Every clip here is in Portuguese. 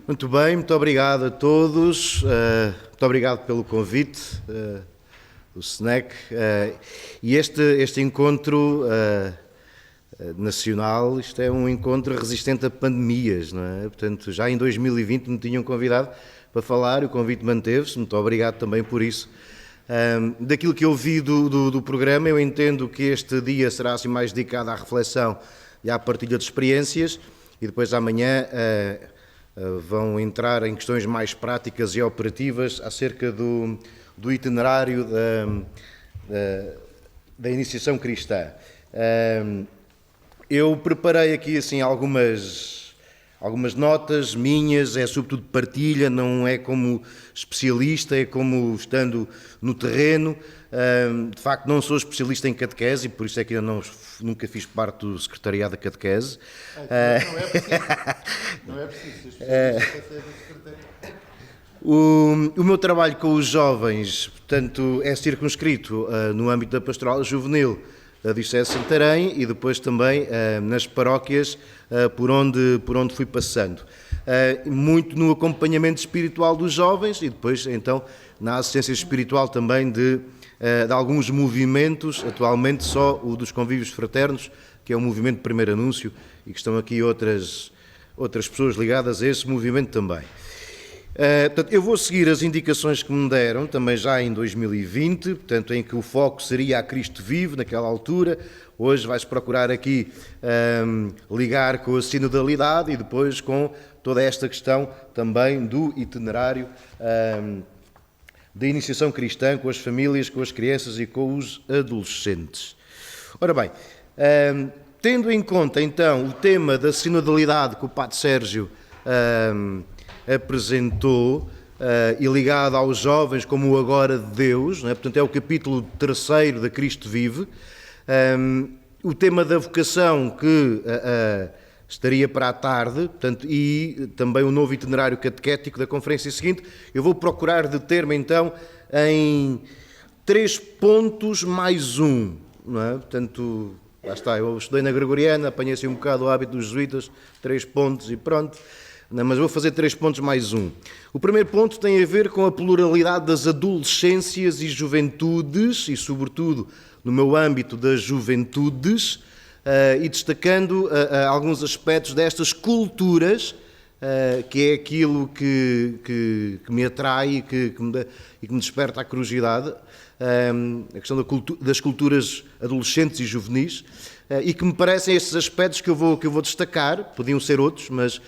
Muito bem, muito obrigado a todos, muito obrigado pelo convite do SNEC. E este encontro nacional, isto é um encontro resistente a pandemias, não é? Portanto, já em 2020 me tinham convidado para falar, o convite manteve-se, muito obrigado também por isso. Daquilo que eu vi do programa, eu entendo que este dia será assim mais dedicado à reflexão e à partilha de experiências, e depois amanhã vão entrar em questões mais práticas e operativas acerca do itinerário da iniciação cristã. Eu preparei aqui assim algumas notas minhas, é sobretudo partilha, não é como especialista, é como estando no terreno. De facto, não sou especialista em catequese, e por isso é que ainda nunca fiz parte do secretariado da catequese. Não é preciso. O meu trabalho com os jovens, portanto, é circunscrito no âmbito da pastoral juvenil da Diocese de Santarém e depois também nas paróquias por onde fui passando. Muito no acompanhamento espiritual dos jovens e depois, então, na assistência espiritual também de alguns movimentos, atualmente só o dos convívios fraternos, que é o movimento de primeiro anúncio, e que estão aqui outras pessoas ligadas a esse movimento também. Portanto, eu vou seguir as indicações que me deram, também já em 2020, portanto, em que o foco seria a Cristo vivo, naquela altura. Hoje vai-se procurar aqui ligar com a sinodalidade e depois com toda esta questão também do itinerário da iniciação cristã com as famílias, com as crianças e com os adolescentes. Ora bem, tendo em conta então o tema da sinodalidade que o Padre Sérgio apresentou e ligado aos jovens como o agora de Deus, não é? Portanto é o capítulo 3º da Cristo Vive, o tema da vocação que estaria para a tarde, portanto, e também o novo itinerário catequético da conferência seguinte. Eu vou procurar deter-me então em 3 pontos mais um, não é? Portanto, lá está, eu estudei na Gregoriana, apanhei assim um bocado o hábito dos jesuítas, 3 pontos e pronto. Não, mas vou fazer 3 pontos mais um. O primeiro ponto tem a ver com a pluralidade das adolescências e juventudes, e sobretudo no meu âmbito das juventudes, e destacando alguns aspectos destas culturas, que é aquilo que me atrai e que me desperta a curiosidade, a questão das culturas adolescentes e juvenis, e que me parecem estes aspectos que eu vou destacar, podiam ser outros, mas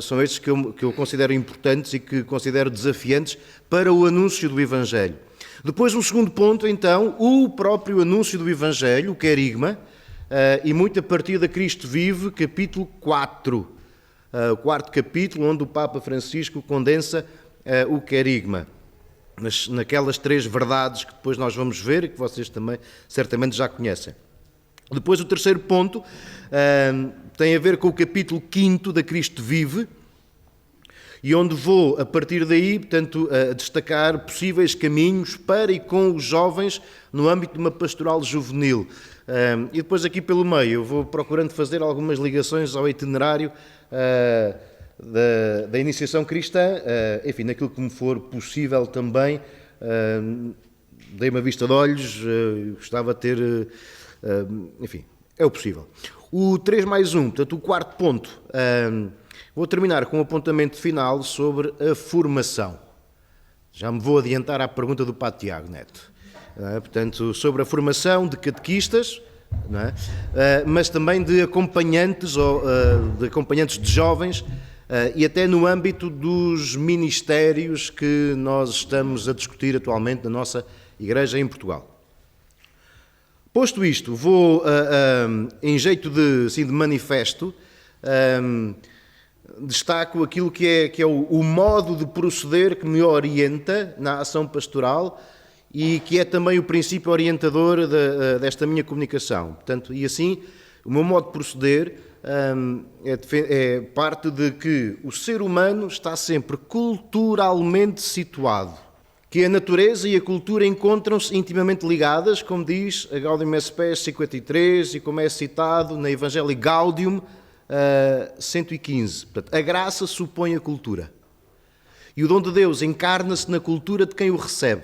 são estes que eu considero importantes e que considero desafiantes para o anúncio do Evangelho. Depois, um segundo ponto, então, o próprio anúncio do Evangelho, o querigma, e muito a partir da Cristo Vive, capítulo 4, o 4º capítulo, onde o Papa Francisco condensa o querigma, naquelas 3 verdades que depois nós vamos ver e que vocês também certamente já conhecem. Depois o terceiro ponto tem a ver com o capítulo 5º da Cristo Vive, e onde vou, a partir daí, portanto, destacar possíveis caminhos para e com os jovens no âmbito de uma pastoral juvenil. E depois aqui pelo meio eu vou procurando fazer algumas ligações ao itinerário da iniciação cristã, enfim, naquilo que me for possível também. Dei uma vista de olhos, gostava de ter... enfim, é o possível. O 3 mais 1, portanto, o 4º ponto, vou terminar com um apontamento final sobre a formação. Já me vou adiantar à pergunta do Padre Tiago Neto. Portanto, sobre a formação de catequistas, não é? Mas também de acompanhantes, de jovens, e até no âmbito dos ministérios que nós estamos a discutir atualmente na nossa Igreja em Portugal. Posto isto, vou, em jeito de manifesto, destaco aquilo que é o modo de proceder que me orienta na ação pastoral e que é também o princípio orientador desta minha comunicação. Portanto, e assim, o meu modo de proceder é parte de que o ser humano está sempre culturalmente situado, que a natureza e a cultura encontram-se intimamente ligadas, como diz a Gaudium et Spes 53, e como é citado na Evangelii Gaudium, 115. Portanto, a graça supõe a cultura. E o dom de Deus encarna-se na cultura de quem o recebe.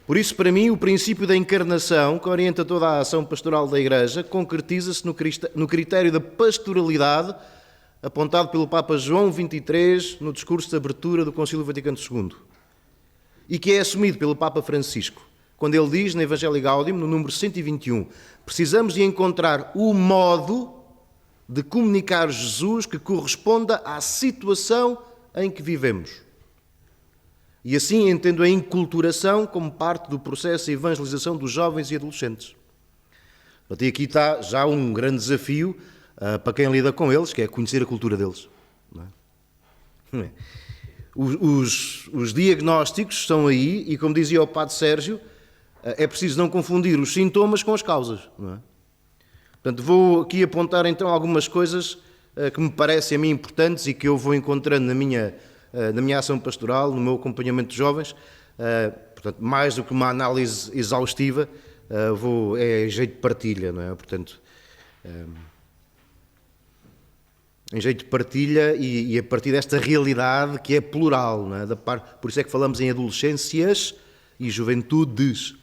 Por isso, para mim, o princípio da encarnação, que orienta toda a ação pastoral da Igreja, concretiza-se no critério da pastoralidade apontado pelo Papa João XXIII no discurso de abertura do Concílio Vaticano II e que é assumido pelo Papa Francisco, quando ele diz na Evangelii Gaudium, no número 121, precisamos de encontrar o modo de comunicar Jesus que corresponda à situação em que vivemos. E assim entendo a enculturação como parte do processo de evangelização dos jovens e adolescentes. E aqui está já um grande desafio para quem lida com eles, que é conhecer a cultura deles. Não é? Os diagnósticos estão aí e, como dizia o Padre Sérgio, é preciso não confundir os sintomas com as causas. Não é? Portanto, vou aqui apontar então algumas coisas que me parecem a mim importantes e que eu vou encontrando na minha ação pastoral, no meu acompanhamento de jovens. Portanto, mais do que uma análise exaustiva, é jeito de partilha, não é? Portanto, em jeito de partilha e a partir desta realidade que é plural, não é? Por isso é que falamos em adolescências e juventudes.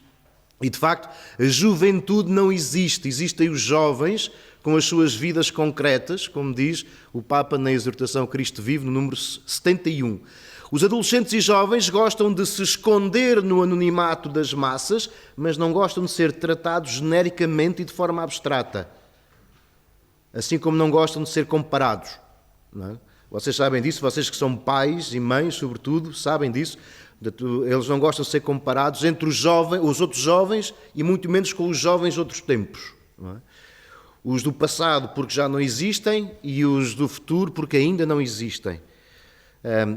E, de facto, a juventude não existe. Existem os jovens com as suas vidas concretas, como diz o Papa na exortação Cristo Vive, no número 71. Os adolescentes e jovens gostam de se esconder no anonimato das massas, mas não gostam de ser tratados genericamente e de forma abstrata. Assim como não gostam de ser comparados. Não é? Vocês sabem disso, vocês que são pais e mães, sobretudo, sabem disso. Eles não gostam de ser comparados entre os outros jovens e muito menos com os jovens de outros tempos. Não é? Os do passado porque já não existem e os do futuro porque ainda não existem.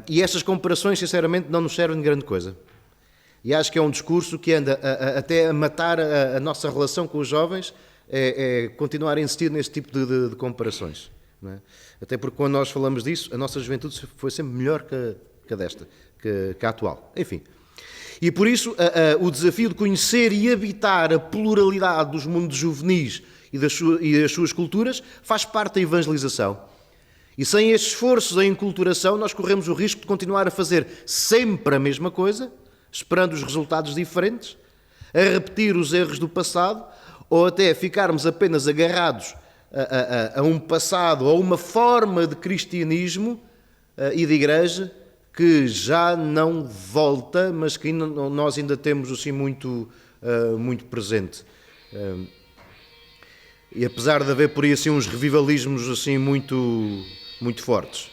E estas comparações, sinceramente, não nos servem de grande coisa. E acho que é um discurso que anda até a matar a nossa relação com os jovens, é continuar a insistir nesse tipo de comparações. Não é? Até porque quando nós falamos disso, a nossa juventude foi sempre melhor que a desta, que a atual. Enfim. E por isso o desafio de conhecer e habitar a pluralidade dos mundos juvenis e das suas culturas faz parte da evangelização. E sem estes esforços em enculturação, nós corremos o risco de continuar a fazer sempre a mesma coisa, esperando os resultados diferentes, a repetir os erros do passado, ou até ficarmos apenas agarrados a um passado, a uma forma de cristianismo e de igreja que já não volta, mas que nós ainda temos assim muito presente. E apesar de haver por aí assim uns revivalismos assim muito fortes.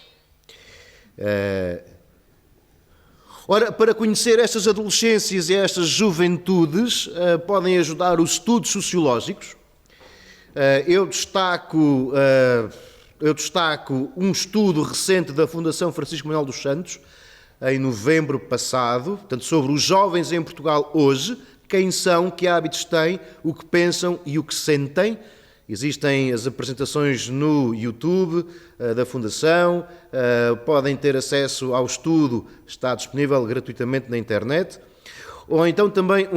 Ora, para conhecer estas adolescências e estas juventudes, podem ajudar os estudos sociológicos. Eu destaco um estudo recente da Fundação Francisco Manuel dos Santos, em novembro passado, portanto, sobre os jovens em Portugal hoje, quem são, que hábitos têm, o que pensam e o que sentem. Existem as apresentações no YouTube da Fundação, podem ter acesso ao estudo, está disponível gratuitamente na internet. Ou então também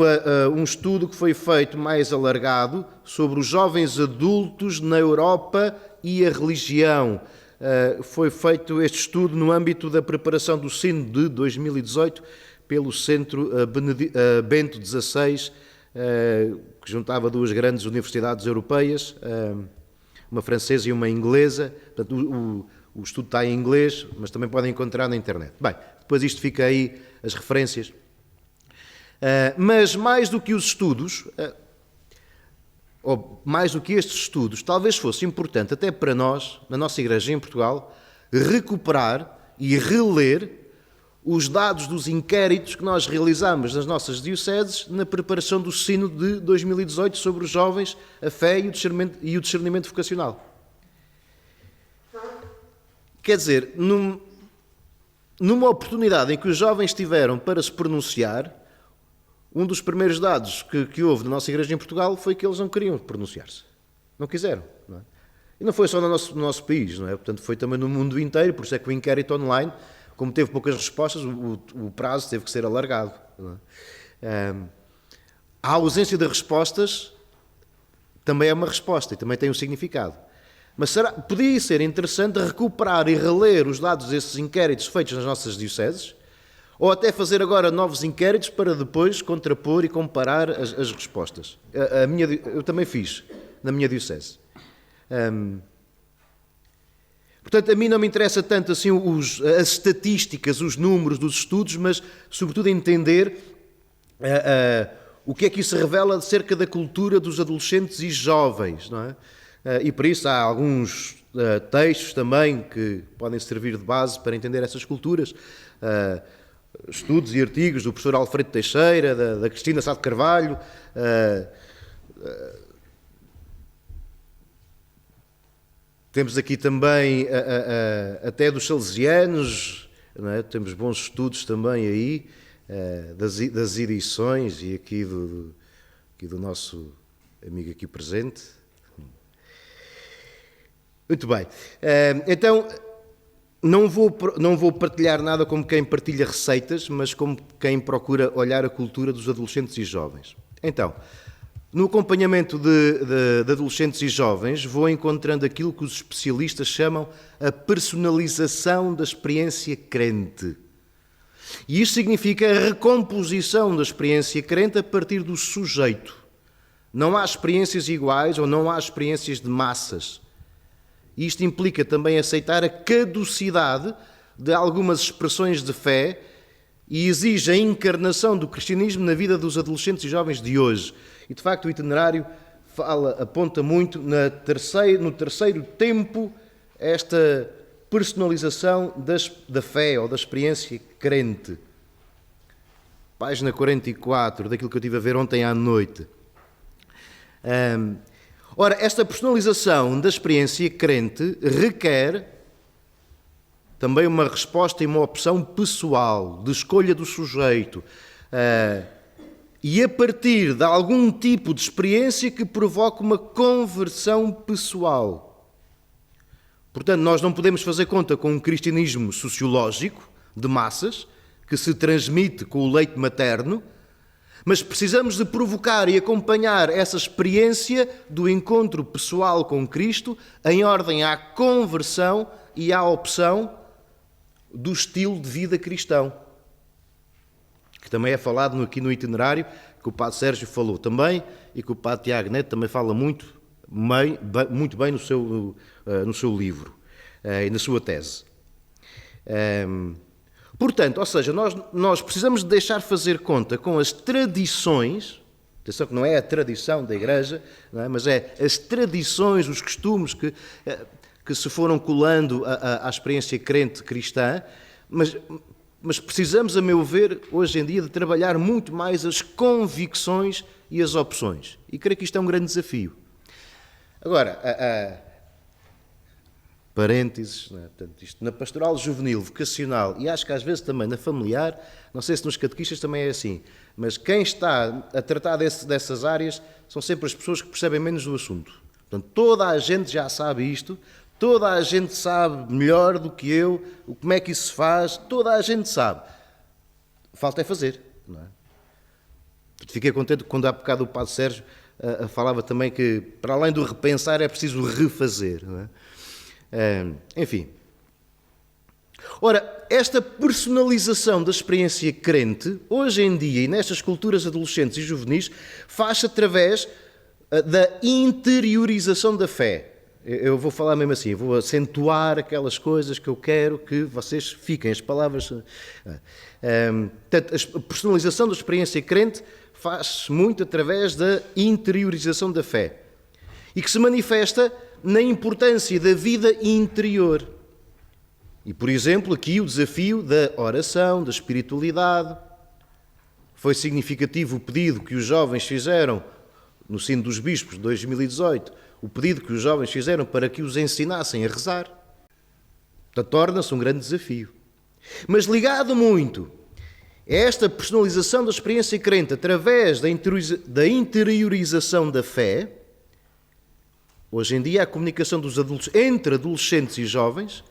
um estudo que foi feito mais alargado sobre os jovens adultos na Europa e a religião. Foi feito este estudo no âmbito da preparação do Sínodo de 2018 pelo Centro Bento XVI, que juntava duas grandes universidades europeias, uma francesa e uma inglesa. Portanto, o estudo está em inglês, mas também podem encontrar na internet. Bem, depois isto fica aí, as referências. Mas mais do que os estudos, ou mais do que estes estudos, talvez fosse importante até para nós, na nossa igreja em Portugal, recuperar e reler os dados dos inquéritos que nós realizamos nas nossas dioceses na preparação do Sínodo de 2018 sobre os jovens, a fé e o discernimento vocacional. Quer dizer, numa oportunidade em que os jovens tiveram para se pronunciar, um dos primeiros dados que houve na nossa igreja em Portugal foi que eles não queriam pronunciar-se. Não quiseram. Não é? E não foi só no nosso país, não é? Portanto, foi também no mundo inteiro, por isso é que o inquérito online, como teve poucas respostas, o prazo teve que ser alargado. Não é? A ausência de respostas também é uma resposta e também tem um significado. Mas podia ser interessante recuperar e reler os dados desses inquéritos feitos nas nossas dioceses, ou até fazer agora novos inquéritos para depois contrapor e comparar as respostas. Eu também fiz na minha diocese. Portanto, a mim não me interessa tanto assim as estatísticas, os números dos estudos, mas sobretudo entender o que é que isso revela acerca da cultura dos adolescentes e jovens, não é? E por isso há alguns textos também que podem servir de base para entender essas culturas. Estudos e artigos do professor Alfredo Teixeira, da Cristina Sá de Carvalho, temos aqui também até dos salesianos, não é? Temos bons estudos também aí, das edições e aqui do nosso amigo aqui presente. Muito bem. Então, não vou partilhar nada como quem partilha receitas, mas como quem procura olhar a cultura dos adolescentes e jovens. Então, no acompanhamento de adolescentes e jovens, vou encontrando aquilo que os especialistas chamam a personalização da experiência crente. E isto significa a recomposição da experiência crente a partir do sujeito. Não há experiências iguais ou não há experiências de massas. Isto implica também aceitar a caducidade de algumas expressões de fé e exige a encarnação do cristianismo na vida dos adolescentes e jovens de hoje. E, de facto, o itinerário aponta muito no terceiro tempo esta personalização da fé ou da experiência crente. Página 44, daquilo que eu estive a ver ontem à noite. Ora, esta personalização da experiência crente requer também uma resposta e uma opção pessoal, de escolha do sujeito, e a partir de algum tipo de experiência que provoque uma conversão pessoal. Portanto, nós não podemos fazer conta com um cristianismo sociológico, de massas, que se transmite com o leite materno, mas precisamos de provocar e acompanhar essa experiência do encontro pessoal com Cristo em ordem à conversão e à opção do estilo de vida cristão, que também é falado aqui no itinerário, que o Padre Sérgio falou também e que o Padre Tiago Neto também fala muito bem no seu livro e na sua tese. Portanto, ou seja, nós precisamos de deixar fazer conta com as tradições, atenção que não é a tradição da Igreja, não é? Mas é as tradições, os costumes que se foram colando à experiência crente cristã, mas precisamos, a meu ver, hoje em dia, de trabalhar muito mais as convicções e as opções. E creio que isto é um grande desafio. Agora, parênteses, não é? Portanto, isto na pastoral juvenil, vocacional e acho que às vezes também na familiar, não sei se nos catequistas também é assim, mas quem está a tratar dessas áreas são sempre as pessoas que percebem menos do assunto. Portanto, toda a gente já sabe isto, toda a gente sabe melhor do que eu, como é que isso se faz, toda a gente sabe. Falta é fazer, não é? Fiquei contente quando há bocado o Padre Sérgio falava também que, para além do repensar, é preciso refazer, não é? Enfim. Ora, esta personalização da experiência crente, hoje em dia, e nestas culturas adolescentes e juvenis, faz-se através da interiorização da fé. Eu vou falar mesmo assim, vou acentuar aquelas coisas que eu quero que vocês fiquem, as palavras. Portanto, a personalização da experiência crente faz-se muito através da interiorização da fé e que se manifesta na importância da vida interior. E, por exemplo, aqui o desafio da oração, da espiritualidade. Foi significativo o pedido que os jovens fizeram no Sino dos Bispos de 2018, o pedido que os jovens fizeram para que os ensinassem a rezar. Portanto, torna-se um grande desafio. Mas ligado muito a esta personalização da experiência crente através da interiorização da fé, hoje em dia a comunicação dos adultos entre adolescentes e jovens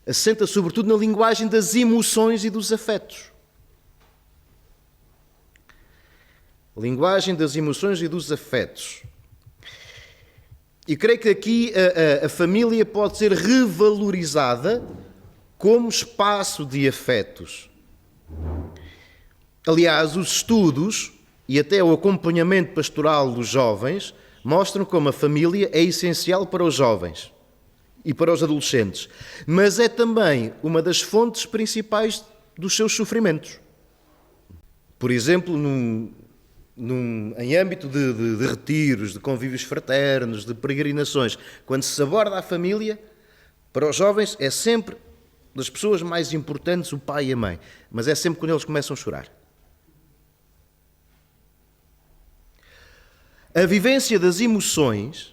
assenta sobretudo na linguagem das emoções e dos afetos. Linguagem das emoções e dos afetos. E creio que aqui a família pode ser revalorizada como espaço de afetos. Aliás, os estudos e até o acompanhamento pastoral dos jovens mostram como a família é essencial para os jovens e para os adolescentes, mas é também uma das fontes principais dos seus sofrimentos. Por exemplo, em âmbito de retiros, de convívios fraternos, de peregrinações, quando se aborda a família, para os jovens é sempre das pessoas mais importantes o pai e a mãe, mas é sempre quando eles começam a chorar. A vivência das emoções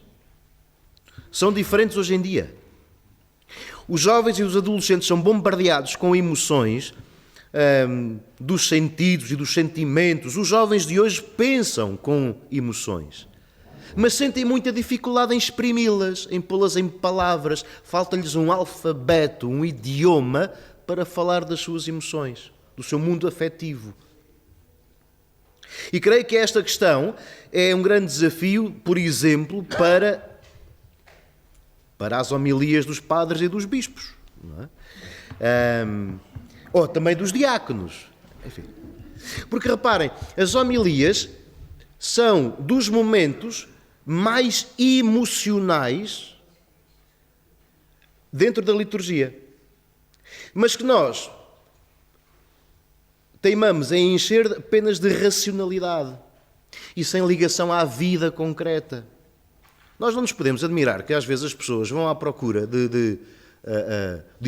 são diferentes hoje em dia. Os jovens e os adolescentes são bombardeados com emoções dos sentidos e dos sentimentos. Os jovens de hoje pensam com emoções, mas sentem muita dificuldade em exprimi-las, em pô-las em palavras. Falta-lhes um alfabeto, um idioma para falar das suas emoções, do seu mundo afetivo. E creio que esta questão é um grande desafio, por exemplo, para as homilias dos padres e dos bispos, não é? Ou também dos diáconos. Enfim. Porque reparem, as homilias são dos momentos mais emocionais dentro da liturgia. Mas que nós teimamos em encher apenas de racionalidade e sem ligação à vida concreta. Nós não nos podemos admirar que às vezes as pessoas vão à procura de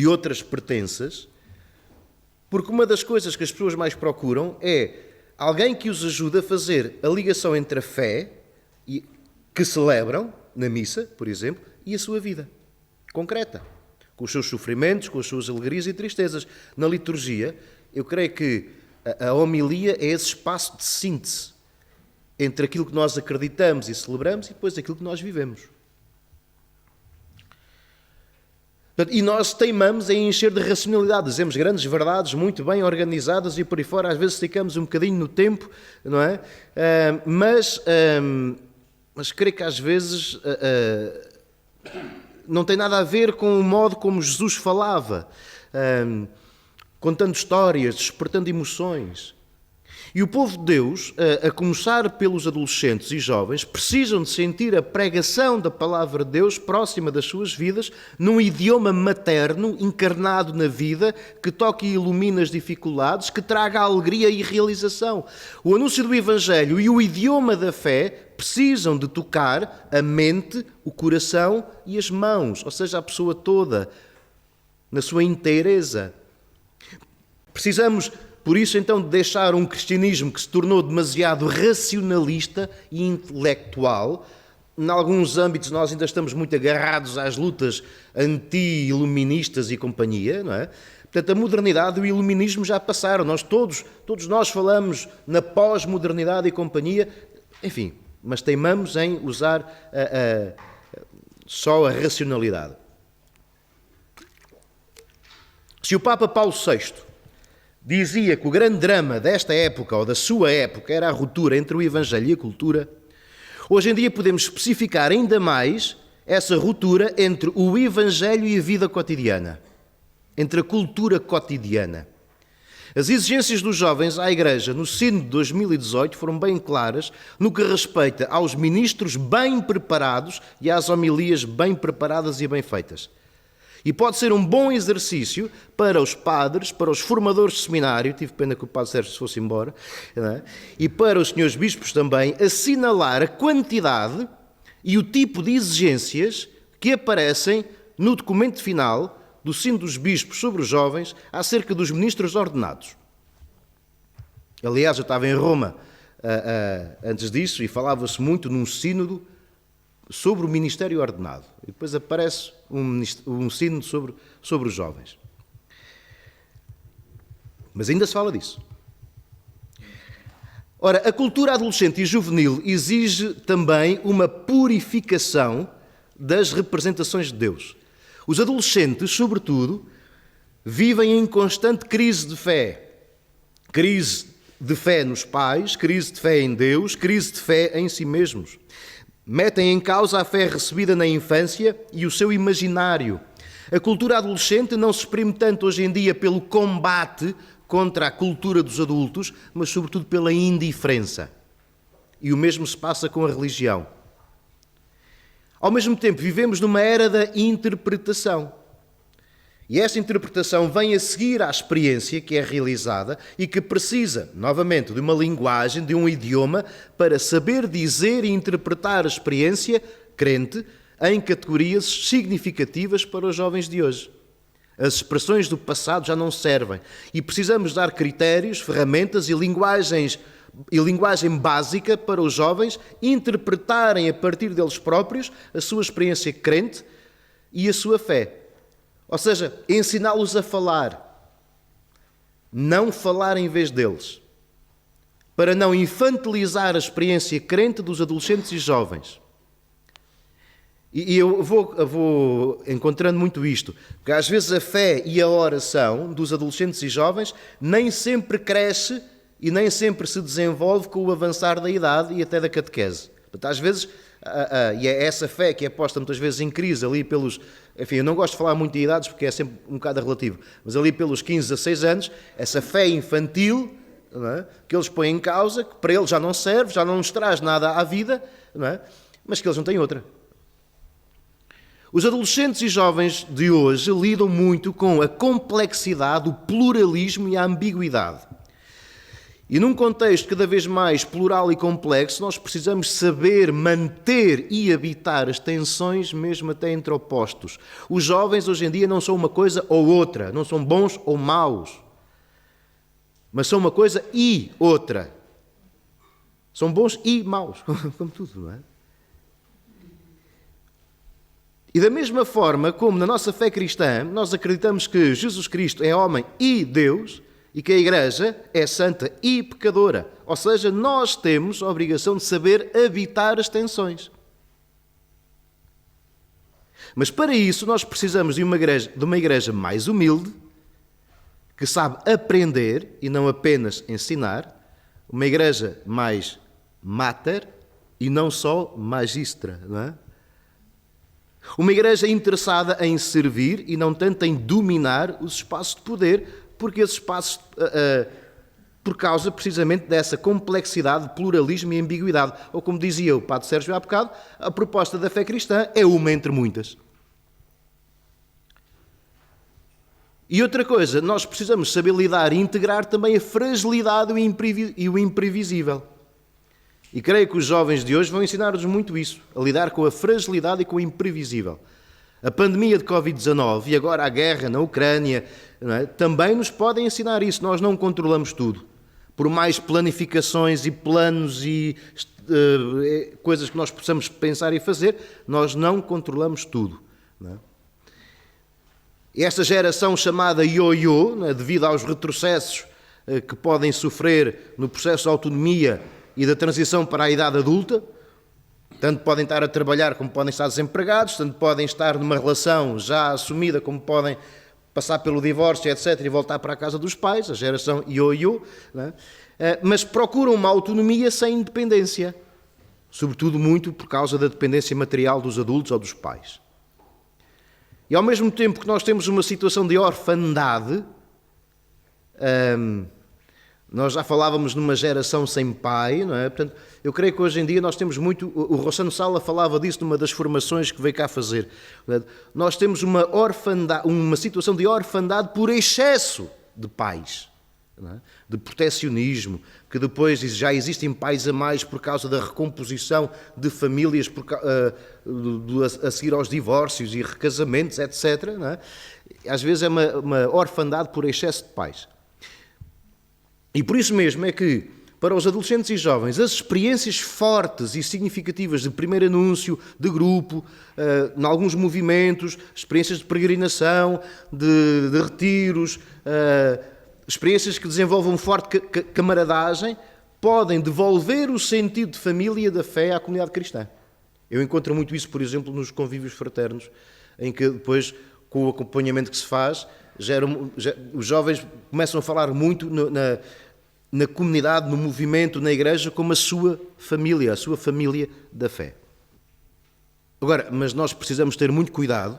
outras pertenças, porque uma das coisas que as pessoas mais procuram é alguém que os ajude a fazer a ligação entre a fé que celebram na missa, por exemplo, e a sua vida concreta, com os seus sofrimentos, com as suas alegrias e tristezas. Na liturgia, eu creio que a homilia é esse espaço de síntese entre aquilo que nós acreditamos e celebramos e depois aquilo que nós vivemos. E nós teimamos em encher de racionalidade, dizemos grandes verdades muito bem organizadas e por aí fora, às vezes ficamos um bocadinho no tempo, não é? Mas creio que às vezes não tem nada a ver com o modo como Jesus falava, contando histórias, despertando emoções. E o povo de Deus, a começar pelos adolescentes e jovens, precisam de sentir a pregação da palavra de Deus próxima das suas vidas, num idioma materno, encarnado na vida, que toque e ilumine as dificuldades, que traga alegria e realização. O anúncio do Evangelho e o idioma da fé precisam de tocar a mente, o coração e as mãos, ou seja, a pessoa toda, na sua inteireza. Precisamos, por isso, então, de deixar um cristianismo que se tornou demasiado racionalista e intelectual. Em alguns âmbitos nós ainda estamos muito agarrados às lutas anti-iluministas e companhia, não é? Portanto, a modernidade e o iluminismo já passaram. Todos nós falamos na pós-modernidade e companhia, enfim, mas teimamos em usar só a racionalidade. Se o Papa Paulo VI dizia que o grande drama desta época, ou da sua época, era a ruptura entre o Evangelho e a cultura, hoje em dia podemos especificar ainda mais essa ruptura entre o Evangelho e a vida cotidiana, entre a cultura cotidiana. As exigências dos jovens à Igreja no Sínodo de 2018 foram bem claras no que respeita aos ministros bem preparados e às homilias bem preparadas e bem feitas. E pode ser um bom exercício para os padres, para os formadores de seminário, tive pena que o padre Sérgio se fosse embora, não é? E para os senhores bispos também, assinalar a quantidade e o tipo de exigências que aparecem no documento final do Sínodo dos Bispos sobre os jovens acerca dos ministros ordenados. Aliás, eu estava em Roma antes disso e falava-se muito num sínodo sobre o ministério ordenado. E depois aparece um sínodo sobre os jovens. Mas ainda se fala disso. Ora, a cultura adolescente e juvenil exige também uma purificação das representações de Deus. Os adolescentes, sobretudo, vivem em constante crise de fé. Crise de fé nos pais, crise de fé em Deus, crise de fé em si mesmos. Metem em causa a fé recebida na infância e o seu imaginário. A cultura adolescente não se exprime tanto hoje em dia pelo combate contra a cultura dos adultos, mas sobretudo pela indiferença. E o mesmo se passa com a religião. Ao mesmo tempo, vivemos numa era da interpretação. E esta interpretação vem a seguir à experiência que é realizada e que precisa, novamente, de uma linguagem, de um idioma, para saber dizer e interpretar a experiência crente em categorias significativas para os jovens de hoje. As expressões do passado já não servem e precisamos dar critérios, ferramentas e linguagem básica para os jovens interpretarem a partir deles próprios a sua experiência crente e a sua fé. Ou seja, ensiná-los a falar, não falar em vez deles, para não infantilizar a experiência crente dos adolescentes e jovens. E eu vou encontrando muito isto, porque às vezes a fé e a oração dos adolescentes e jovens nem sempre cresce e nem sempre se desenvolve com o avançar da idade e até da catequese. Portanto, às vezes, e é essa fé que é posta muitas vezes em crise ali pelos... Enfim, eu não gosto de falar muito de idades porque é sempre um bocado relativo, mas ali pelos 15, 16 anos, essa fé infantil, não é, que eles põem em causa, que para eles já não serve, já não nos traz nada à vida, não é, mas que eles não têm outra. Os adolescentes e jovens de hoje lidam muito com a complexidade, o pluralismo e a ambiguidade. E num contexto cada vez mais plural e complexo, nós precisamos saber manter e habitar as tensões mesmo até entre opostos. Os jovens hoje em dia não são uma coisa ou outra, não são bons ou maus, mas são uma coisa e outra. São bons e maus, como tudo, não é? E da mesma forma como na nossa fé cristã nós acreditamos que Jesus Cristo é homem e Deus e que a Igreja é santa e pecadora, ou seja, nós temos a obrigação de saber habitar as tensões. Mas para isso nós precisamos de uma igreja mais humilde, que sabe aprender e não apenas ensinar, uma igreja mais mater e não só magistra, não é? Uma igreja interessada em servir e não tanto em dominar os espaços de poder, porque esses espaços, por causa precisamente dessa complexidade, pluralismo e ambiguidade. Ou como dizia o Padre Sérgio há bocado, a proposta da fé cristã é uma entre muitas. E outra coisa, nós precisamos saber lidar e integrar também a fragilidade e o imprevisível. E creio que os jovens de hoje vão ensinar-nos muito isso, a lidar com a fragilidade e com o imprevisível. A pandemia de Covid-19 e agora a guerra na Ucrânia, não é, também nos podem ensinar isso. Nós não controlamos tudo. Por mais planificações e planos e coisas que nós possamos pensar e fazer, nós não controlamos tudo. Não é? Esta geração chamada ioiô, não é, devido aos retrocessos que podem sofrer no processo de autonomia e da transição para a idade adulta, tanto podem estar a trabalhar como podem estar desempregados, tanto podem estar numa relação já assumida como podem passar pelo divórcio, etc., e voltar para a casa dos pais, a geração ioiô, mas procuram uma autonomia sem independência, sobretudo muito por causa da dependência material dos adultos ou dos pais. E ao mesmo tempo que nós temos uma situação de orfandade, nós já falávamos numa geração sem pai, não é? Portanto, eu creio que hoje em dia nós temos muito... O Rossano Sala falava disso numa das formações que veio cá fazer. Nós temos uma situação de orfandade por excesso de pais, não é? De protecionismo, que depois já existem pais a mais por causa da recomposição de famílias a seguir aos divórcios e recasamentos, etc. Não é? Às vezes é uma orfandade por excesso de pais. E por isso mesmo é que, para os adolescentes e jovens, as experiências fortes e significativas de primeiro anúncio, de grupo, em alguns movimentos, experiências de peregrinação, de retiros, experiências que desenvolvam forte camaradagem, podem devolver o sentido de família da fé à comunidade cristã. Eu encontro muito isso, por exemplo, nos convívios fraternos, em que depois, com o acompanhamento que se faz, os jovens começam a falar muito na comunidade, no movimento, na igreja, como a sua família da fé. Agora, mas nós precisamos ter muito cuidado,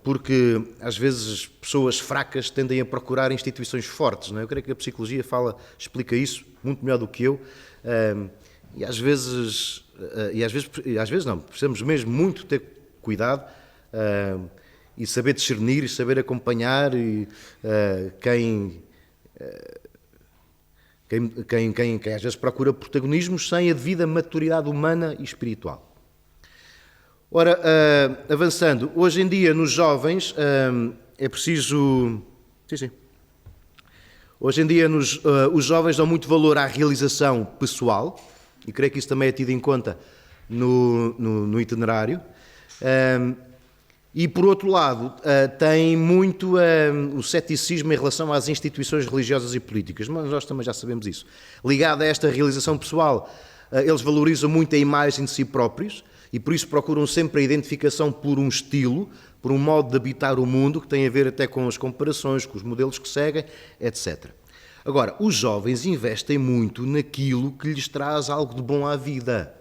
porque às vezes pessoas fracas tendem a procurar instituições fortes, não é? Eu creio que a psicologia explica isso muito melhor do que eu, e às vezes não, precisamos mesmo muito ter cuidado e saber discernir e saber acompanhar quem às vezes procura protagonismos sem a devida maturidade humana e espiritual. Ora, avançando, hoje em dia nos jovens é preciso... Sim. Hoje em dia os jovens dão muito valor à realização pessoal, e creio que isso também é tido em conta no itinerário. E, por outro lado, tem muito o ceticismo em relação às instituições religiosas e políticas, mas nós também já sabemos isso. Ligado a esta realização pessoal, eles valorizam muito a imagem de si próprios e, por isso, procuram sempre a identificação por um estilo, por um modo de habitar o mundo, que tem a ver até com as comparações, com os modelos que seguem, etc. Agora, os jovens investem muito naquilo que lhes traz algo de bom à vida.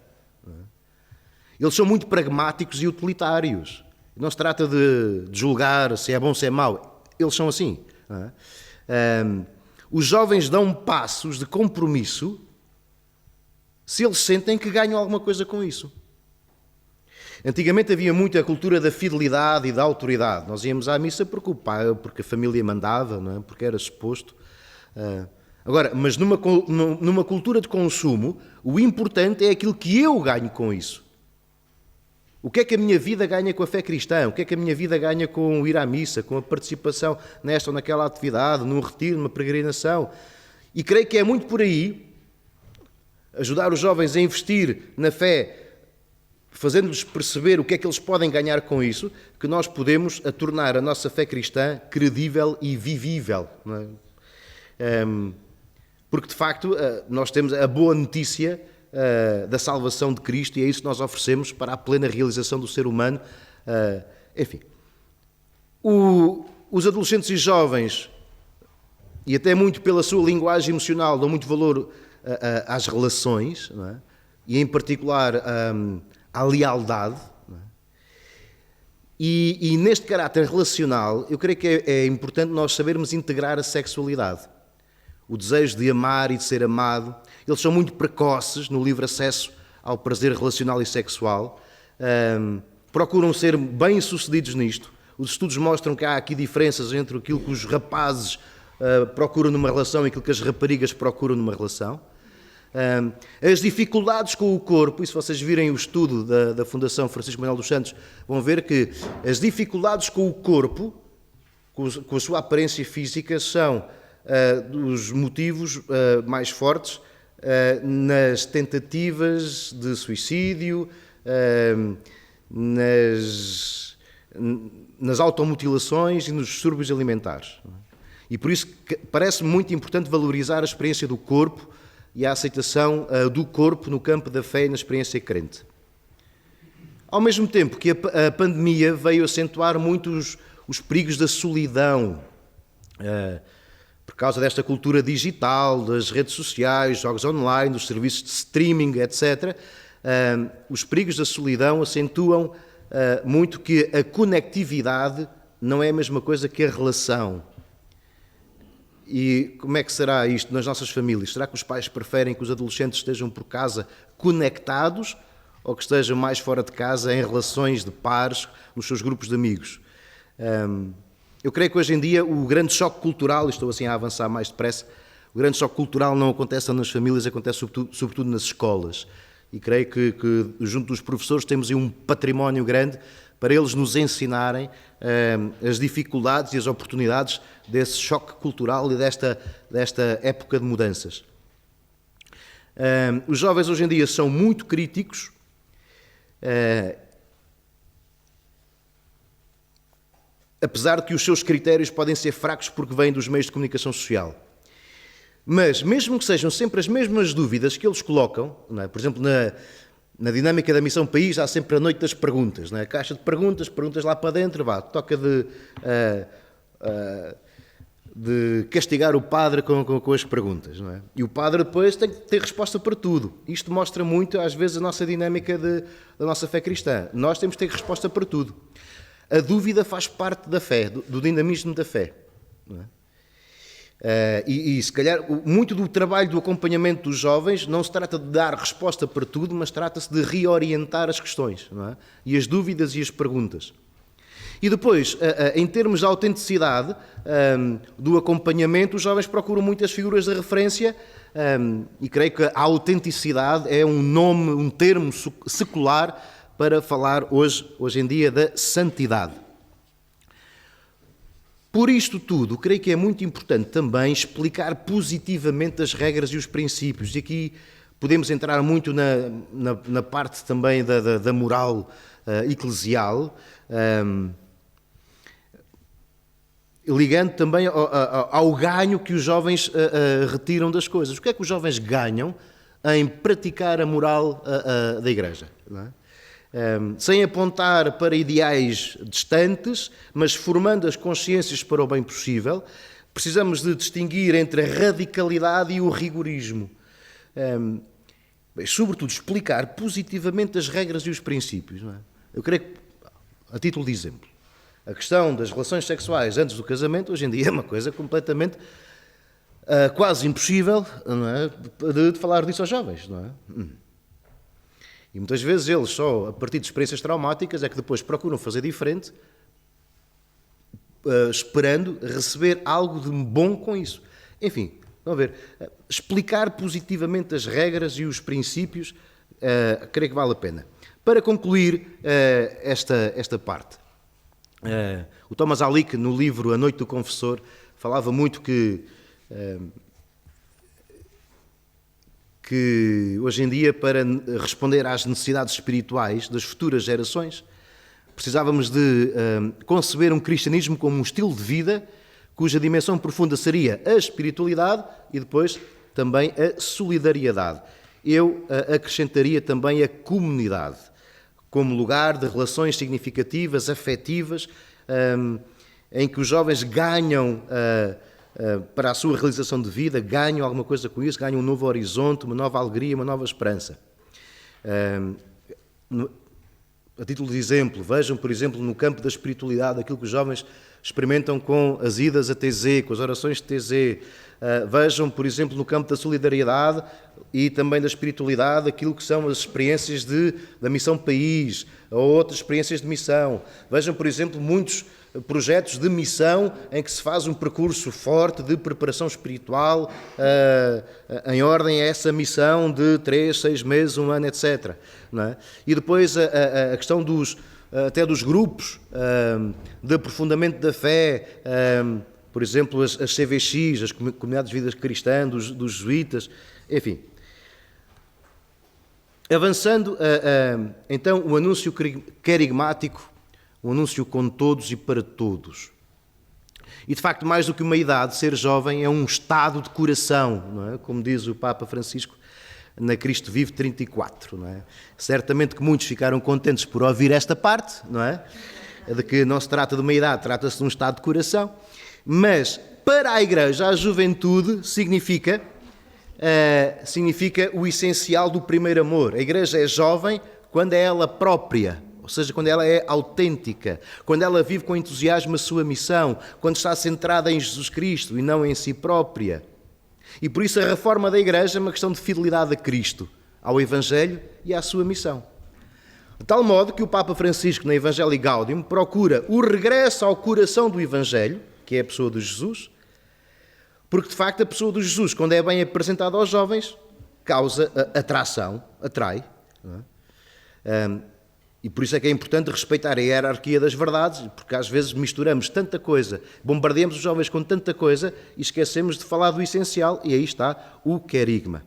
Eles são muito pragmáticos e utilitários. Não se trata de julgar se é bom ou se é mau. Eles são assim. Os jovens dão passos de compromisso se eles sentem que ganham alguma coisa com isso. Antigamente havia muito a cultura da fidelidade e da autoridade. Nós íamos à missa porque o pai, porque a família mandava, não é? Porque era suposto. Agora, mas numa cultura de consumo, o importante é aquilo que eu ganho com isso. O que é que a minha vida ganha com a fé cristã? O que é que a minha vida ganha com o ir à missa, com a participação nesta ou naquela atividade, num retiro, numa peregrinação? E creio que é muito por aí, ajudar os jovens a investir na fé, fazendo-lhes perceber o que é que eles podem ganhar com isso, que nós podemos tornar a nossa fé cristã credível e vivível. Não é? Porque, de facto, nós temos a boa notícia da salvação de Cristo e é isso que nós oferecemos para a plena realização do ser humano. Enfim, os adolescentes e jovens, e até muito pela sua linguagem emocional, dão muito valor às relações, não é? E em particular à lealdade. Não é? E neste caráter relacional, eu creio que é importante nós sabermos integrar a sexualidade. O desejo de amar e de ser amado. Eles são muito precoces no livre acesso ao prazer relacional e sexual. Procuram ser bem-sucedidos nisto. Os estudos mostram que há aqui diferenças entre aquilo que os rapazes procuram numa relação e aquilo que as raparigas procuram numa relação. As dificuldades com o corpo, e se vocês virem o estudo da Fundação Francisco Manuel dos Santos, vão ver que as dificuldades com o corpo, com a sua aparência física, são dos motivos mais fortes nas tentativas de suicídio, nas automutilações e nos distúrbios alimentares. E por isso parece muito importante valorizar a experiência do corpo e a aceitação do corpo no campo da fé e na experiência crente. Ao mesmo tempo que a pandemia veio acentuar muito os perigos da solidão, por causa desta cultura digital, das redes sociais, jogos online, dos serviços de streaming, etc., os perigos da solidão acentuam muito que a conectividade não é a mesma coisa que a relação. E como é que será isto nas nossas famílias? Será que os pais preferem que os adolescentes estejam por casa conectados ou que estejam mais fora de casa em relações de pares, nos seus grupos de amigos? Eu creio que hoje em dia o grande choque cultural, e estou assim a avançar mais depressa, o grande choque cultural não acontece nas famílias, acontece sobretudo nas escolas. E creio que junto dos professores temos aí um património grande para eles nos ensinarem as dificuldades e as oportunidades desse choque cultural e desta época de mudanças. Os jovens hoje em dia são muito críticos, apesar de que os seus critérios podem ser fracos porque vêm dos meios de comunicação social. Mas, mesmo que sejam sempre as mesmas dúvidas que eles colocam, não é? Por exemplo, na dinâmica da Missão País há sempre a noite das perguntas, não é? A caixa de perguntas lá para dentro, toca de castigar o padre com as perguntas, não é? E o padre depois tem que ter resposta para tudo. Isto mostra muito, às vezes, a nossa dinâmica da nossa fé cristã. Nós temos que ter resposta para tudo. A dúvida faz parte da fé, do dinamismo da fé, não é? E se calhar muito do trabalho do acompanhamento dos jovens não se trata de dar resposta para tudo, mas trata-se de reorientar as questões, não é? E as dúvidas e as perguntas. E depois, em termos de autenticidade do acompanhamento, os jovens procuram muitas figuras de referência e creio que a autenticidade é um termo secular para falar hoje em dia da santidade. Por isto tudo, creio que é muito importante também explicar positivamente as regras e os princípios. E aqui podemos entrar muito na parte também da moral eclesial, ligando também ao ganho que os jovens retiram das coisas. O que é que os jovens ganham em praticar a moral da Igreja? Não é? Sem apontar para ideais distantes, mas formando as consciências para o bem possível, precisamos de distinguir entre a radicalidade e o rigorismo. Sobretudo, explicar positivamente as regras e os princípios. Não é? Eu creio que, a título de exemplo, a questão das relações sexuais antes do casamento, hoje em dia, é uma coisa completamente quase impossível, não é? de falar disso aos jovens. Não é? E muitas vezes eles só, a partir de experiências traumáticas, é que depois procuram fazer diferente, esperando receber algo de bom com isso. Enfim, vamos ver. Explicar positivamente as regras e os princípios, creio que vale a pena. Para concluir esta parte, o Thomas Alick, no livro A Noite do Confessor, falava muito que hoje em dia, para responder às necessidades espirituais das futuras gerações, precisávamos de conceber um cristianismo como um estilo de vida cuja dimensão profunda seria a espiritualidade e depois também a solidariedade. Eu acrescentaria também a comunidade, como lugar de relações significativas, afetivas, em que os jovens ganham para a sua realização de vida, ganham alguma coisa com isso, ganham um novo horizonte, uma nova alegria, uma nova esperança. A título de exemplo, vejam, por exemplo, no campo da espiritualidade, aquilo que os jovens experimentam com as idas a TZ, com as orações de TZ. Vejam, por exemplo, no campo da solidariedade e também da espiritualidade, aquilo que são as experiências da Missão País, ou outras experiências de missão. Vejam, por exemplo, muitos projetos de missão em que se faz um percurso forte de preparação espiritual em ordem a essa missão de 3, 6 meses, 1 ano, etc. Não é? E depois a questão até dos grupos de aprofundamento da fé, por exemplo, as CVX, as Comunidades de Vida Cristã, dos jesuítas, enfim. Avançando, então, o anúncio querigmático, um anúncio com todos e para todos. E, de facto, mais do que uma idade, ser jovem é um estado de coração, não é? Como diz o Papa Francisco na Cristo Vive 34. Não é? Certamente que muitos ficaram contentes por ouvir esta parte, não é? De que não se trata de uma idade, trata-se de um estado de coração. Mas, para a Igreja, a juventude significa o essencial do primeiro amor. A Igreja é jovem quando é ela própria, ou seja, quando ela é autêntica, quando ela vive com entusiasmo a sua missão, quando está centrada em Jesus Cristo e não em si própria. E por isso a reforma da Igreja é uma questão de fidelidade a Cristo, ao Evangelho e à sua missão. De tal modo que o Papa Francisco, na Evangelii Gaudium, procura o regresso ao coração do Evangelho, que é a pessoa de Jesus, porque de facto a pessoa de Jesus, quando é bem apresentada aos jovens, causa atração, atrai. Não é? E por isso é que é importante respeitar a hierarquia das verdades, porque às vezes misturamos tanta coisa, bombardeamos os jovens com tanta coisa e esquecemos de falar do essencial, e aí está o querigma.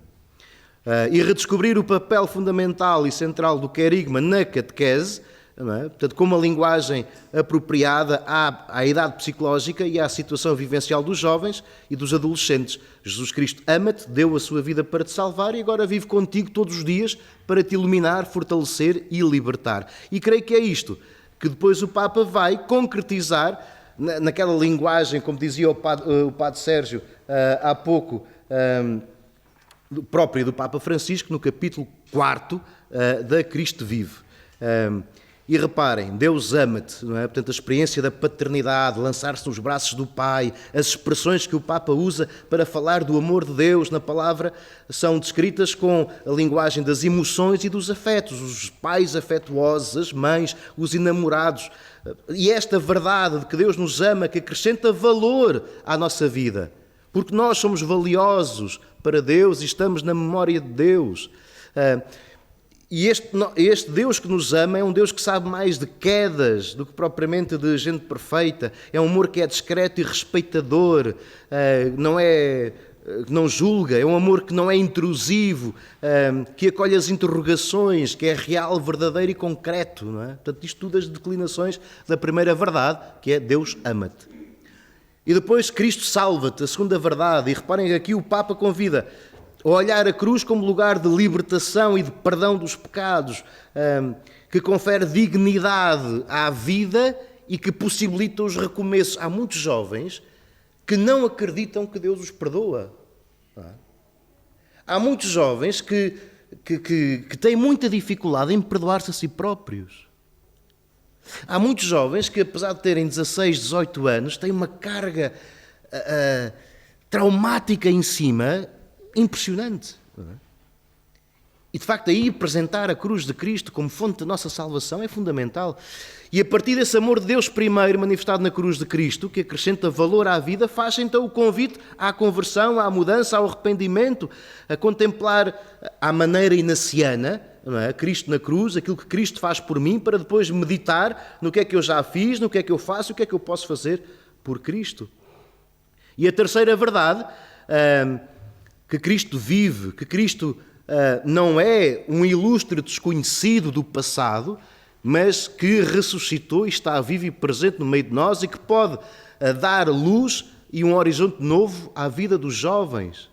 E redescobrir o papel fundamental e central do querigma na catequese, não é? Portanto, com uma linguagem apropriada à idade psicológica e à situação vivencial dos jovens e dos adolescentes. Jesus Cristo ama-te, deu a sua vida para te salvar e agora vive contigo todos os dias para te iluminar, fortalecer e libertar. E creio que é isto que depois o Papa vai concretizar naquela linguagem, como dizia o Padre Sérgio há pouco, própria do Papa Francisco, no capítulo 4 da Cristo Vive. E reparem, Deus ama-te, não é? Portanto, a experiência da paternidade, lançar-se nos braços do Pai, as expressões que o Papa usa para falar do amor de Deus na palavra são descritas com a linguagem das emoções e dos afetos, os pais afetuosos, as mães, os enamorados. E esta verdade de que Deus nos ama, que acrescenta valor à nossa vida, porque nós somos valiosos para Deus e estamos na memória de Deus. E este Deus que nos ama é um Deus que sabe mais de quedas do que propriamente de gente perfeita. É um amor que é discreto e respeitador, não julga, é um amor que não é intrusivo, que acolhe as interrogações, que é real, verdadeiro e concreto. Não é? Portanto, isto tudo as declinações da primeira verdade, que é Deus ama-te. E depois Cristo salva-te, a segunda verdade. E reparem que aqui o Papa convida a olhar a cruz como lugar de libertação e de perdão dos pecados, que confere dignidade à vida e que possibilita os recomeços. Há muitos jovens que não acreditam que Deus os perdoa. Há muitos jovens que têm muita dificuldade em perdoar-se a si próprios. Há muitos jovens que, apesar de terem 16, 18 anos, têm uma carga traumática em cima impressionante. E de facto aí apresentar a cruz de Cristo como fonte da nossa salvação é fundamental. E a partir desse amor de Deus primeiro manifestado na cruz de Cristo, que acrescenta valor à vida, faz então o convite à conversão, à mudança, ao arrependimento, a contemplar à maneira inaciana, não é? Cristo na cruz, aquilo que Cristo faz por mim, para depois meditar no que é que eu já fiz, no que é que eu faço, o que é que eu posso fazer por Cristo. E a terceira verdade, que Cristo vive, que Cristo não é um ilustre desconhecido do passado, mas que ressuscitou e está vivo e presente no meio de nós e que pode dar luz e um horizonte novo à vida dos jovens.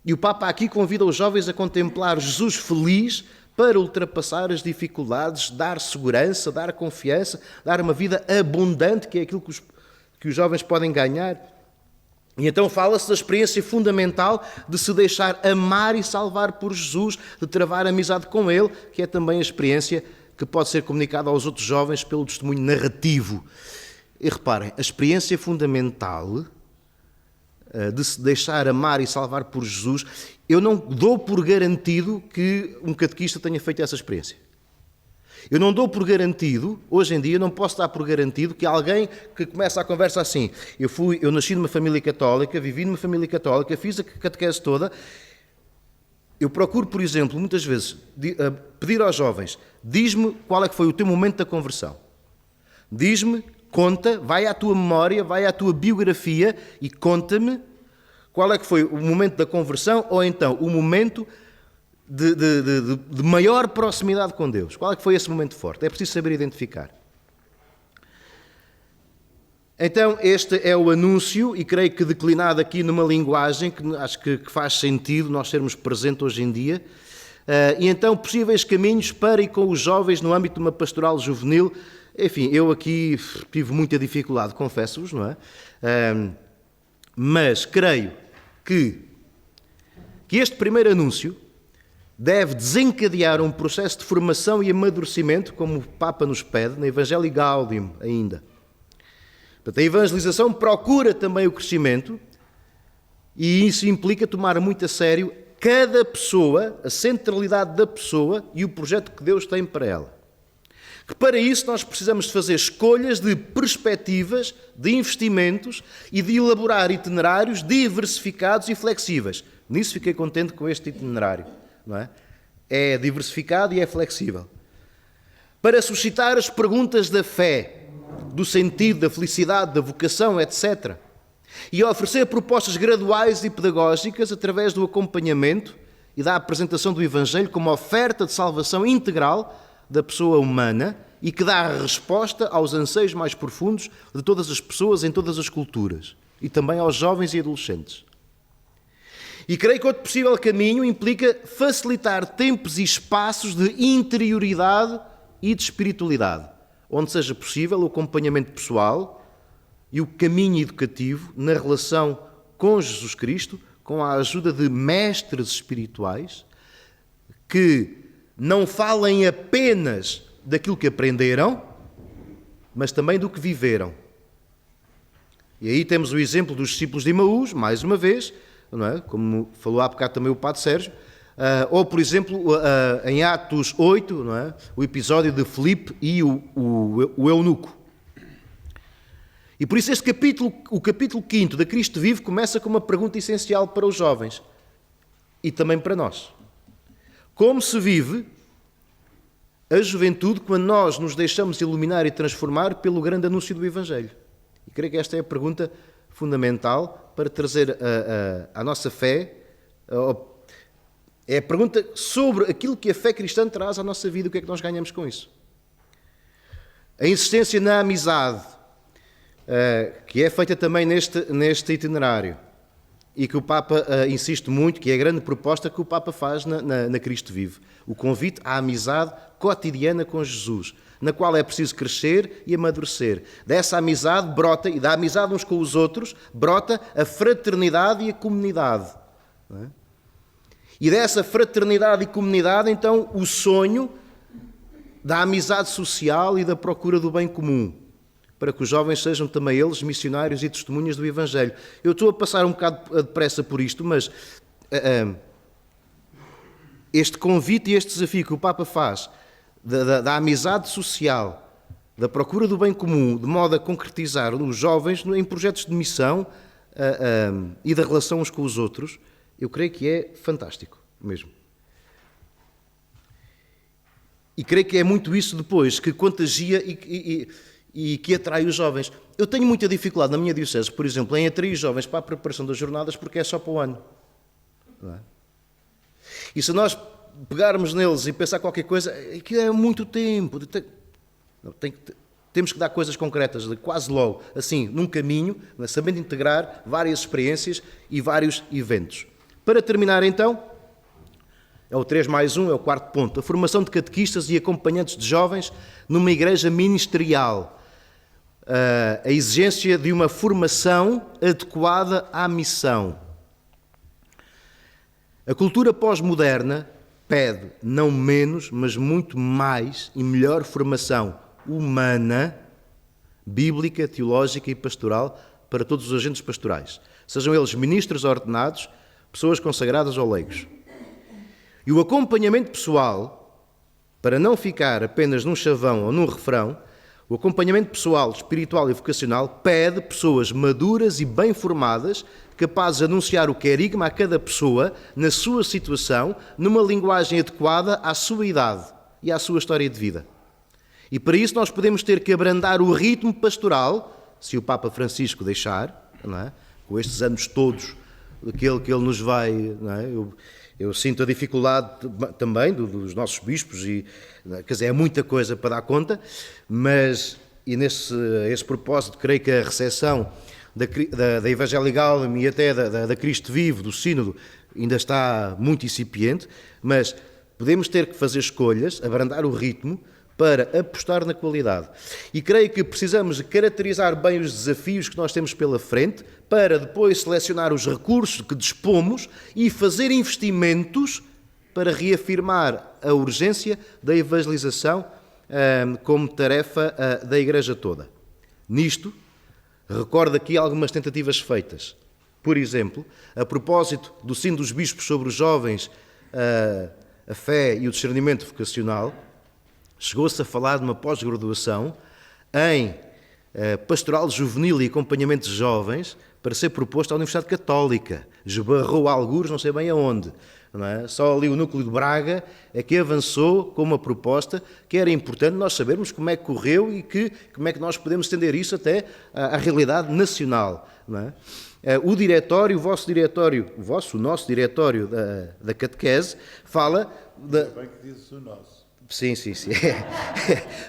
E o Papa aqui convida os jovens a contemplar Jesus feliz para ultrapassar as dificuldades, dar segurança, dar confiança, dar uma vida abundante, que é aquilo que os jovens podem ganhar. E então fala-se da experiência fundamental de se deixar amar e salvar por Jesus, de travar amizade com Ele, que é também a experiência que pode ser comunicada aos outros jovens pelo testemunho narrativo. E reparem, a experiência fundamental de se deixar amar e salvar por Jesus, eu não dou por garantido que um catequista tenha feito essa experiência. Eu não dou por garantido, hoje em dia, não posso dar por garantido que alguém que começa a conversa assim, eu nasci numa família católica, vivi numa família católica, fiz a catequese toda. Eu procuro, por exemplo, muitas vezes, pedir aos jovens, diz-me qual é que foi o teu momento da conversão. Diz-me, conta, vai à tua memória, vai à tua biografia e conta-me qual é que foi o momento da conversão ou então o momento de maior proximidade com Deus. Qual é que foi esse momento forte? É preciso saber identificar. Então, este é o anúncio, e creio que declinado aqui numa linguagem que acho que faz sentido nós sermos presentes hoje em dia. E então, possíveis caminhos para e com os jovens no âmbito de uma pastoral juvenil. Enfim, eu aqui tive muita dificuldade, confesso-vos, não é? Mas creio que este primeiro anúncio deve desencadear um processo de formação e amadurecimento, como o Papa nos pede, na Evangelii Gaudium ainda. Portanto, a evangelização procura também o crescimento e isso implica tomar muito a sério cada pessoa, a centralidade da pessoa e o projeto que Deus tem para ela. Que para isso nós precisamos de fazer escolhas de perspectivas, de investimentos e de elaborar itinerários diversificados e flexíveis. Nisso fiquei contente com este itinerário. Não é? É diversificado e é flexível. Para suscitar as perguntas da fé, do sentido, da felicidade, da vocação, etc. E oferecer propostas graduais e pedagógicas através do acompanhamento e da apresentação do Evangelho como oferta de salvação integral da pessoa humana e que dá a resposta aos anseios mais profundos de todas as pessoas em todas as culturas e também aos jovens e adolescentes. E creio que outro possível caminho implica facilitar tempos e espaços de interioridade e de espiritualidade, onde seja possível o acompanhamento pessoal e o caminho educativo na relação com Jesus Cristo, com a ajuda de mestres espirituais que não falem apenas daquilo que aprenderam, mas também do que viveram. E aí temos o exemplo dos discípulos de Emaús, mais uma vez, não é? Como falou há bocado também o Padre Sérgio, ou, por exemplo, em Atos 8, não é? O episódio de Filipe e o eunuco. E por isso este capítulo, o capítulo 5 da Cristo Vive, começa com uma pergunta essencial para os jovens e também para nós. Como se vive a juventude quando nós nos deixamos iluminar e transformar pelo grande anúncio do Evangelho? E creio que esta é a pergunta fundamental para trazer a nossa fé. É a pergunta sobre aquilo que a fé cristã traz à nossa vida, o que é que nós ganhamos com isso. A insistência na amizade, que é feita também neste itinerário, e que o Papa insiste muito, que é a grande proposta que o Papa faz na Cristo Vive. O convite à amizade cotidiana com Jesus, na qual é preciso crescer e amadurecer. Dessa amizade brota, e da amizade uns com os outros, brota a fraternidade e a comunidade. Não é? E dessa fraternidade e comunidade, então, o sonho da amizade social e da procura do bem comum, para que os jovens sejam também eles missionários e testemunhas do Evangelho. Eu estou a passar um bocado depressa por isto, mas este convite e este desafio que o Papa faz da amizade social, da procura do bem comum, de modo a concretizar os jovens em projetos de missão e da relação uns com os outros, eu creio que é fantástico mesmo. E creio que é muito isso depois que contagia e que atrai os jovens. Eu tenho muita dificuldade na minha diocese, por exemplo, em atrair jovens para a preparação das jornadas, porque é só para o ano. Não é? E se nós pegarmos neles e pensar qualquer coisa, aquilo é muito tempo. Temos que dar coisas concretas, quase logo, assim, num caminho, sabendo integrar várias experiências e vários eventos. Para terminar, então, é o 3+1, é o quarto ponto. A formação de catequistas e acompanhantes de jovens numa igreja ministerial. A exigência de uma formação adequada à missão. A cultura pós-moderna pede não menos, mas muito mais e melhor formação humana, bíblica, teológica e pastoral para todos os agentes pastorais. Sejam eles ministros ordenados, pessoas consagradas ou leigos. E o acompanhamento pessoal, para não ficar apenas num chavão ou num refrão, o acompanhamento pessoal, espiritual e vocacional pede pessoas maduras e bem formadas, capazes de anunciar o querigma a cada pessoa, na sua situação, numa linguagem adequada à sua idade e à sua história de vida. E para isso nós podemos ter que abrandar o ritmo pastoral, se o Papa Francisco deixar, não é? Com estes anos todos, aquele que ele nos vai... Não é? Eu sinto a dificuldade também dos nossos bispos, e, quer dizer, é muita coisa para dar conta, mas, e a esse propósito, creio que a recepção da Evangelii Gaudium e até da Cristo Vive, do Sínodo, ainda está muito incipiente, mas podemos ter que fazer escolhas, abrandar o ritmo, para apostar na qualidade. E creio que precisamos de caracterizar bem os desafios que nós temos pela frente, para depois selecionar os recursos que dispomos e fazer investimentos para reafirmar a urgência da evangelização como tarefa da Igreja toda. Nisto, recordo aqui algumas tentativas feitas. Por exemplo, a propósito do Sino dos Bispos sobre os jovens, a fé e o discernimento vocacional, chegou-se a falar de uma pós-graduação em pastoral juvenil e acompanhamento de jovens para ser proposto à Universidade Católica. Esbarrou algures, não sei bem aonde. Não é? Só ali o núcleo de Braga é que avançou com uma proposta que era importante nós sabermos como é que correu e como é que nós podemos estender isso até à realidade nacional. Não é? O diretório, o nosso diretório da catequese, fala... Bem que dizes o nosso. Sim.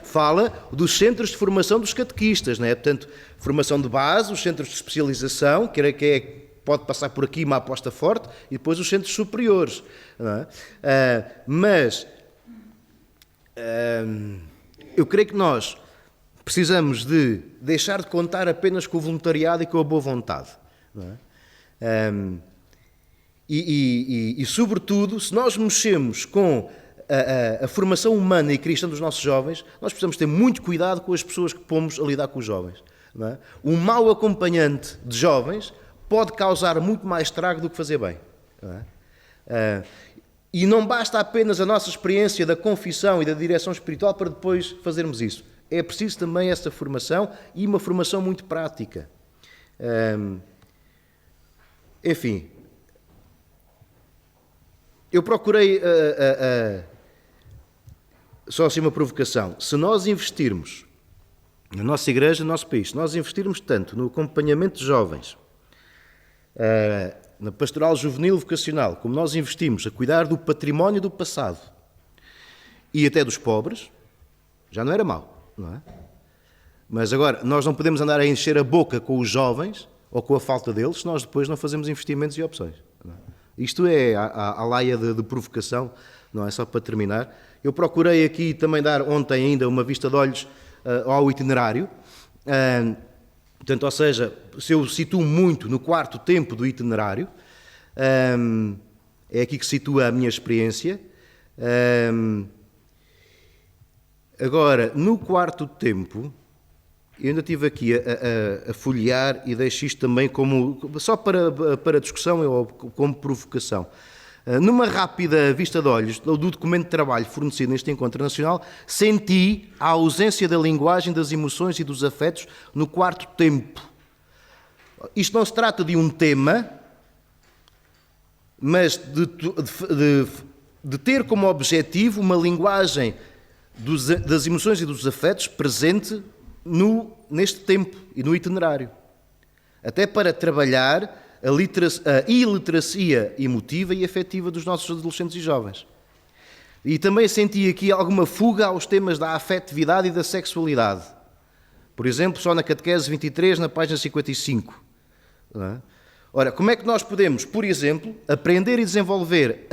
Fala dos centros de formação dos catequistas, não é? Portanto, formação de base, os centros de especialização, pode passar por aqui uma aposta forte, e depois os centros superiores. Não é? Eu creio que nós precisamos de deixar de contar apenas com o voluntariado e com a boa vontade. Não é? Sobretudo, se nós mexemos com a formação humana e cristã dos nossos jovens, nós precisamos ter muito cuidado com as pessoas que pomos a lidar com os jovens. Não é? Um mau acompanhante de jovens pode causar muito mais estrago do que fazer bem. Não é? E não basta apenas a nossa experiência da confissão e da direção espiritual para depois fazermos isso. É preciso também essa formação e uma formação muito prática. Enfim, eu procurei, só assim uma provocação, se nós investirmos na nossa igreja, no nosso país, se nós investirmos tanto no acompanhamento de jovens, na pastoral juvenil vocacional, como nós investimos a cuidar do património do passado e até dos pobres, já não era mau, não é? Mas agora, nós não podemos andar a encher a boca com os jovens ou com a falta deles se nós depois não fazemos investimentos e opções. Não é? Isto é a laia de provocação, não é? Só para terminar. Eu procurei aqui também dar ontem ainda uma vista de olhos ao itinerário. Portanto, ou seja, se eu situo muito no quarto tempo do itinerário, é aqui que situa a minha experiência. Agora, no quarto tempo, eu ainda estive aqui a folhear e deixo isto também só para discussão ou como provocação. Numa rápida vista de olhos do documento de trabalho fornecido neste encontro nacional, senti a ausência da linguagem das emoções e dos afetos no quarto tempo. Isto não se trata de um tema, mas de ter como objetivo uma linguagem das emoções e dos afetos presente neste tempo e no itinerário. Até para trabalhar a iliteracia emotiva e afetiva dos nossos adolescentes e jovens. E também senti aqui alguma fuga aos temas da afetividade e da sexualidade. Por exemplo, só na catequese 23, na página 55. Não é? Ora, como é que nós podemos, por exemplo, aprender e desenvolver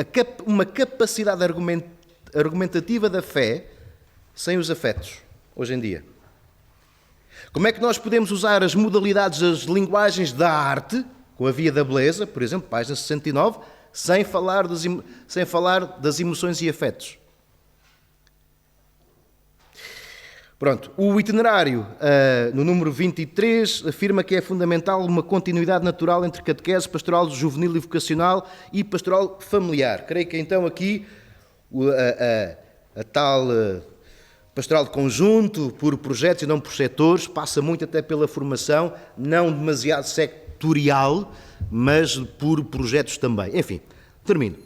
uma capacidade argumentativa da fé sem os afetos, hoje em dia? Como é que nós podemos usar as modalidades, as linguagens da arte, com a via da beleza, por exemplo, página 69, sem falar das emoções e afetos? Pronto, o itinerário, no número 23, afirma que é fundamental uma continuidade natural entre catequese, pastoral juvenil e vocacional e pastoral familiar. Creio que então aqui a tal pastoral de conjunto, por projetos e não por setores, passa muito até pela formação, não demasiado sectorial, mas por projetos também. Enfim, termino.